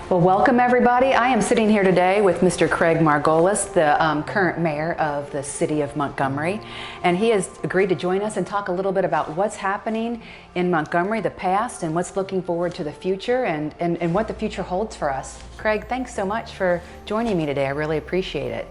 Well, welcome everybody. I am sitting here today with Mr. Craig Margolis, the current mayor of the city of Montgomery, and he has agreed to join us and talk a little bit about what's happening in Montgomery, the past, and what's looking forward to the future and what the future holds for us. Craig, thanks so much for joining me today. I really appreciate it.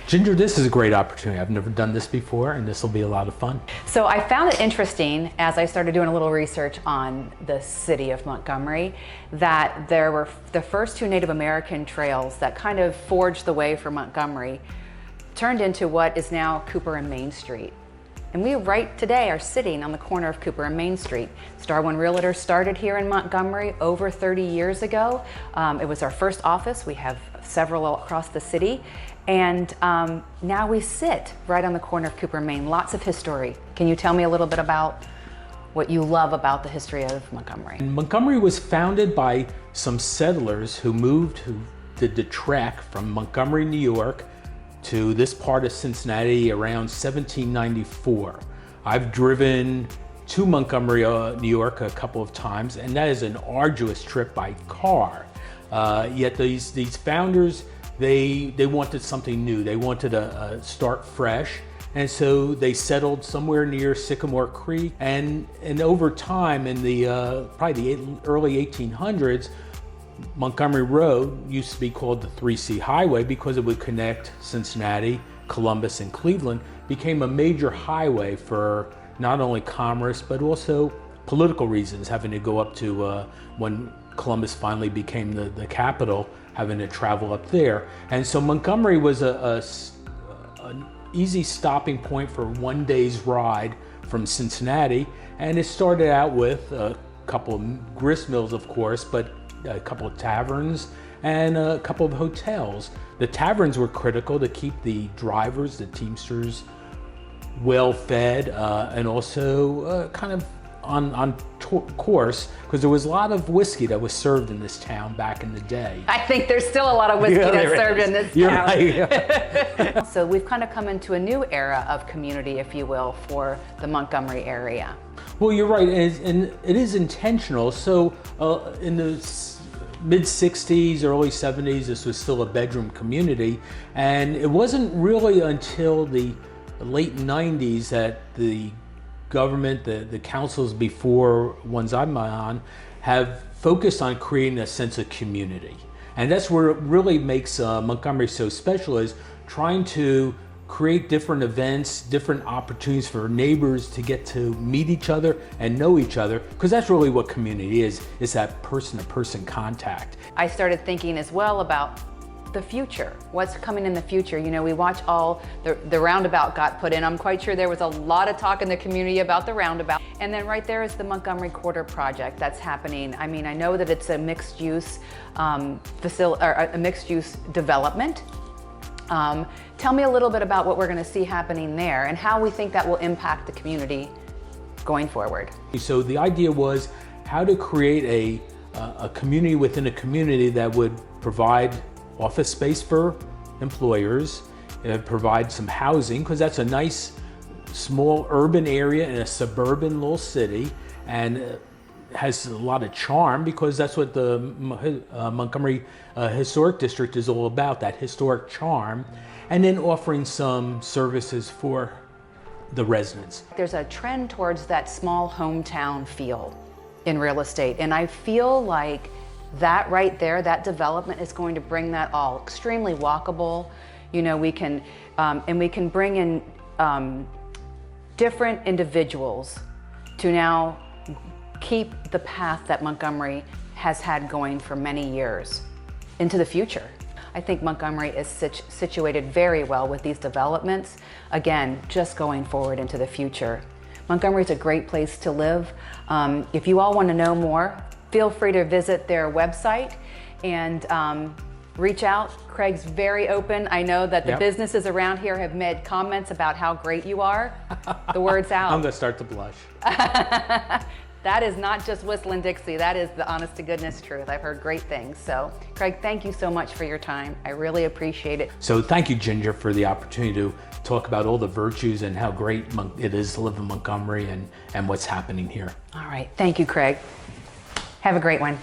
Ginger, this is a great opportunity. I've never done this before, and this will be a lot of fun. So I found it interesting as I started doing a little research on the city of Montgomery that there were the first two Native American trails that kind of forged the way for Montgomery turned into what is now Cooper and Main Street. And we right today are sitting on the corner of Cooper and Main Street. Star One Realtor started here in Montgomery over 30 years ago. It was our first office. We have several across the city. And now we sit right on the corner of Cooper and Main. Lots of history. Can you tell me a little bit about what you love about the history of Montgomery? Montgomery was founded by some settlers who did the trek from Montgomery, New York to this part of Cincinnati around 1794. I've driven to Montgomery, New York a couple of times, and that is an arduous trip by car. Yet these founders, they wanted something new. They wanted to start fresh. And so they settled somewhere near Sycamore Creek. And over time, in the probably the early 1800s, Montgomery Road used to be called the 3C Highway because it would connect Cincinnati, Columbus, and Cleveland, became a major highway for not only commerce, but also political reasons, having to go up to when Columbus finally became the capital, having to travel up there. And so Montgomery was an easy stopping point for one day's ride from Cincinnati. And it started out with a couple of grist mills, of course, but a couple of taverns and a couple of hotels. The taverns were critical to keep the drivers, the teamsters, well fed and also kind of on course, because there was a lot of whiskey that was served in this town back in the day. I think there's still a lot of whiskey that's served in this You're town. right, yeah. So we've kind of come into a new era of community, if you will, for the Montgomery area. Well, you're right, and it is intentional. So in the mid-60s, early 70s, this was still a bedroom community, and it wasn't really until the late 90s that the government, the councils before ones I'm on, have focused on creating a sense of community. And that's where it really makes Montgomery so special, is trying to create different events, different opportunities for neighbors to get to meet each other and know each other, because that's really what community is that person-to-person contact. I started thinking as well about the future, what's coming in the future. You know, we watch all the roundabout got put in. I'm quite sure there was a lot of talk in the community about the roundabout. And then right there is the Montgomery Quarter project that's happening. I mean, I know that it's a mixed use a mixed use development. Tell me a little bit about what we're going to see happening there and how we think that will impact the community going forward. So the idea was how to create a community within a community that would provide office space for employers, provide some housing, because that's a nice small urban area in a suburban little city, and has a lot of charm because that's what the Montgomery Historic District is all about, that historic charm, and then offering some services for the residents. There's a trend towards that small hometown feel in real estate, and I feel like that right there, that development is going to bring that all extremely walkable. You know, we can bring in different individuals to now keep the path that Montgomery has had going for many years into the future. I think Montgomery is situated very well with these developments. Again, just going forward into the future. Montgomery is a great place to live. If you all want to know more, feel free to visit their website and reach out. Craig's very open. I know that the businesses around here have made comments about how great you are. The word's out. I'm gonna start to blush. That is not just whistling Dixie. That is the honest to goodness truth. I've heard great things. So Craig, thank you so much for your time. I really appreciate it. So thank you, Ginger, for the opportunity to talk about all the virtues and how great it is to live in Montgomery and what's happening here. All right, thank you, Craig. Have a great one.